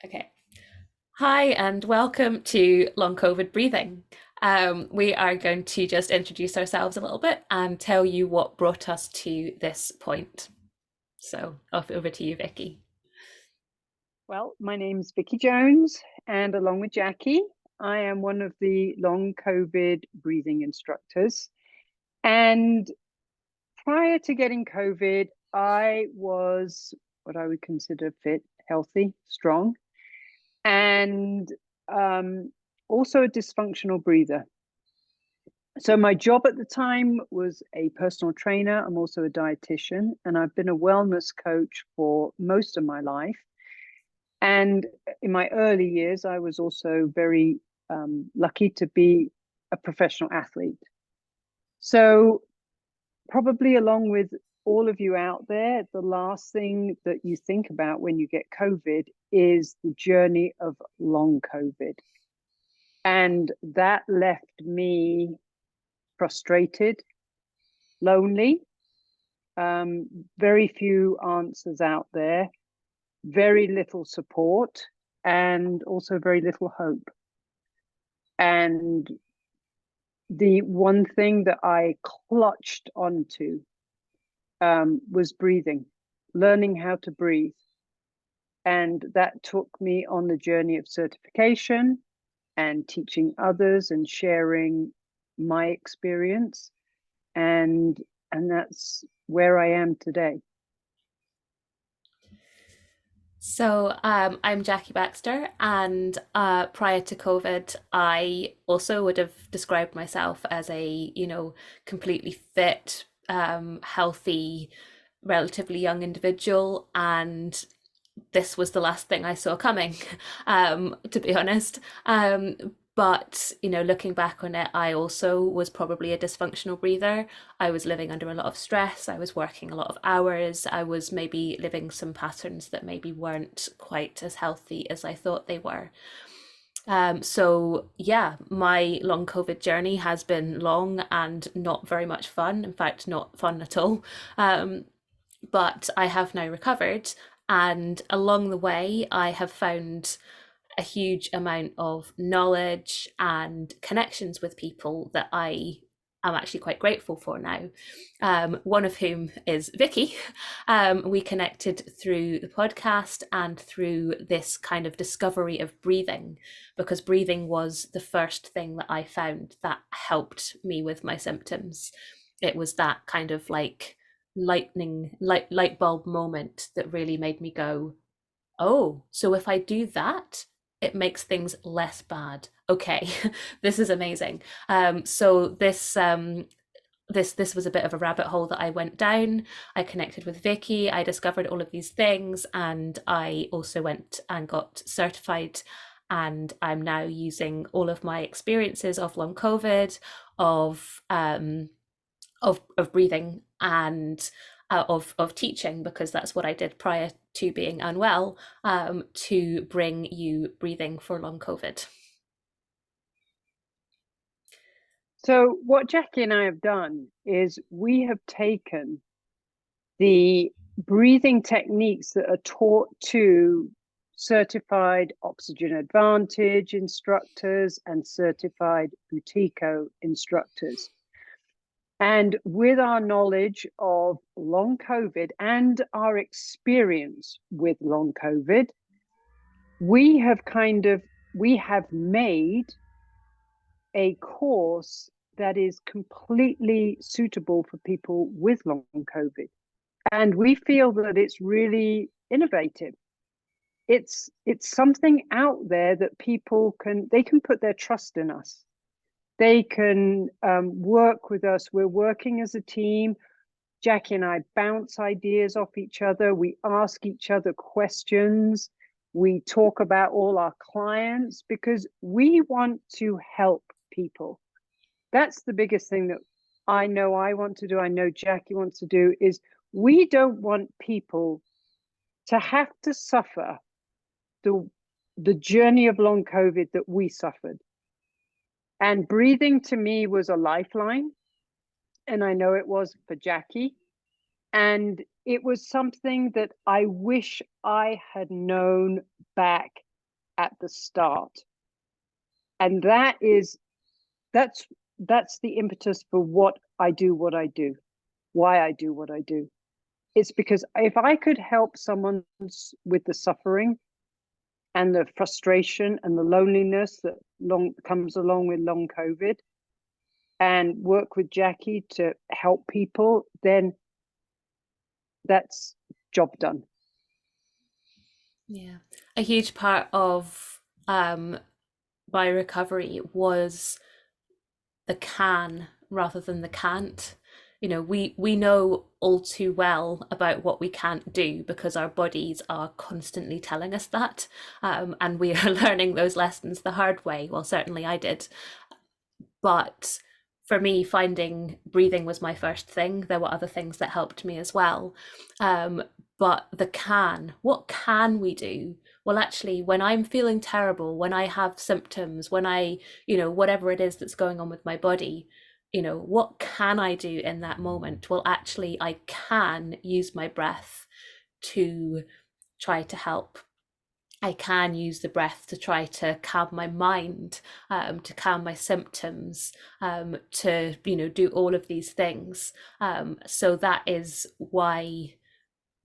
Okay. Hi, and welcome to Long COVID Breathing. We are going to just introduce ourselves a little bit and tell you what brought us to this point. So, off over to you, Vicky. Well, my name's Vicky Jones, and along with Jackie, I am one of the long COVID breathing instructors. And prior to getting COVID, I was what I would consider fit, healthy, strong, and um, also a dysfunctional breather. So my job at the time was a personal trainer. I'm also a dietitian, and I've been a wellness coach for most of my life. And in my early years, I was also very lucky to be a professional athlete. So, probably along with all of you out there, the last thing that you think about when you get COVID is the journey of long COVID. And that left me frustrated, lonely, very few answers out there, very little support, and also very little hope. And the one thing that I clutched onto was breathing, learning how to breathe. And that took me on the journey of certification and teaching others and sharing my experience. And and that's where I am today. I'm Jackie Baxter, and prior to COVID, I also would have described myself as a completely fit, healthy, relatively young individual, and this was the last thing I saw coming, to be honest. But looking back on it, I also was probably a dysfunctional breather. I was living under a lot of stress. I was working a lot of hours. I was maybe living some patterns that maybe weren't quite as healthy as I thought they were. So yeah, my long COVID journey has been long and not very much fun. In fact, not fun at all. But I have now recovered, and along the way, I have found a huge amount of knowledge and connections with people that I am actually quite grateful for now. One of whom is Vicky. We connected through the podcast and through this kind of discovery of breathing, because breathing was the first thing that I found that helped me with my symptoms. It was that kind of like light bulb moment that really made me go, oh, so if I do that, it makes things less bad. Okay, this is amazing. So this was a bit of a rabbit hole that I went down. I connected with Vicky. I discovered all of these things, and I also went and got certified. And I'm now using all of my experiences of long COVID, of of breathing, and of teaching, because that's what I did prior to being unwell, to bring you breathing for long COVID. So what Jackie and I have done is we have taken the breathing techniques that are taught to certified Oxygen Advantage instructors and certified Butico instructors. And with our knowledge of long COVID and our experience with long COVID, we have made a course that is completely suitable for people with long COVID. And we feel that it's really innovative. It's something out there that people can put their trust in us. They can work with us. We're working as a team. Jackie and I bounce ideas off each other. We ask each other questions. We talk about all our clients because we want to help people. That's the biggest thing that I know I want to do. I know Jackie wants to do is we don't want people to have to suffer the the journey of long COVID that we suffered. And breathing to me was a lifeline. And I know it was for Jackie. And it was something that I wish I had known back at the start. And that's the impetus for what I do, why I do what I do. It's because if I could help someone with the suffering and the frustration and the loneliness that comes along with long COVID, and work with Jackie to help people, then that's job done. Yeah. A huge part of my recovery was the can rather than the can't. You know, we know all too well about what we can't do because our bodies are constantly telling us that, and we are learning those lessons the hard way. Well, certainly I did. But for me, finding breathing was my first thing. There were other things that helped me as well. But what can we do? Well, actually, when I'm feeling terrible, when I have symptoms, when I, whatever it is that's going on with my body, what can I do in that moment? Well, actually, I can use my breath to try to help. I can use the breath to try to calm my mind, to calm my symptoms, to do all of these things. So that is why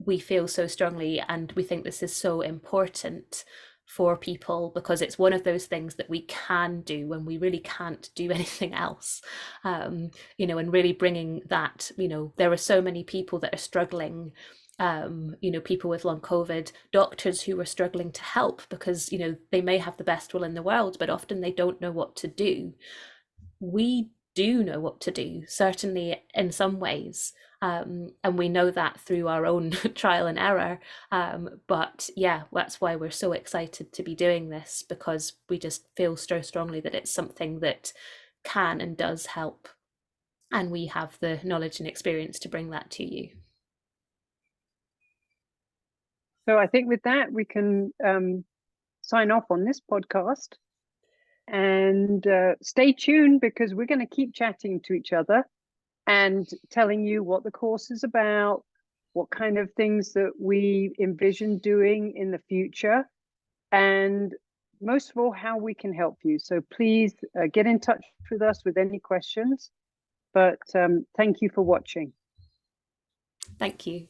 we feel so strongly, and we think this is so important for people, because it's one of those things that we can do when we really can't do anything else. And really bringing that, there are so many people that are struggling, people with long COVID, doctors who are struggling to help because, they may have the best will in the world, but often they don't know what to do. We do know what to do, certainly in some ways. And we know that through our own trial and error. But yeah, that's why we're so excited to be doing this, because we just feel so strongly that it's something that can and does help. And we have the knowledge and experience to bring that to you. So I think with that, we can sign off on this podcast, and stay tuned, because we're going to keep chatting to each other and telling you what the course is about, what kind of things that we envision doing in the future, and most of all, how we can help you. So please get in touch with us with any questions. But thank you for watching. Thank you.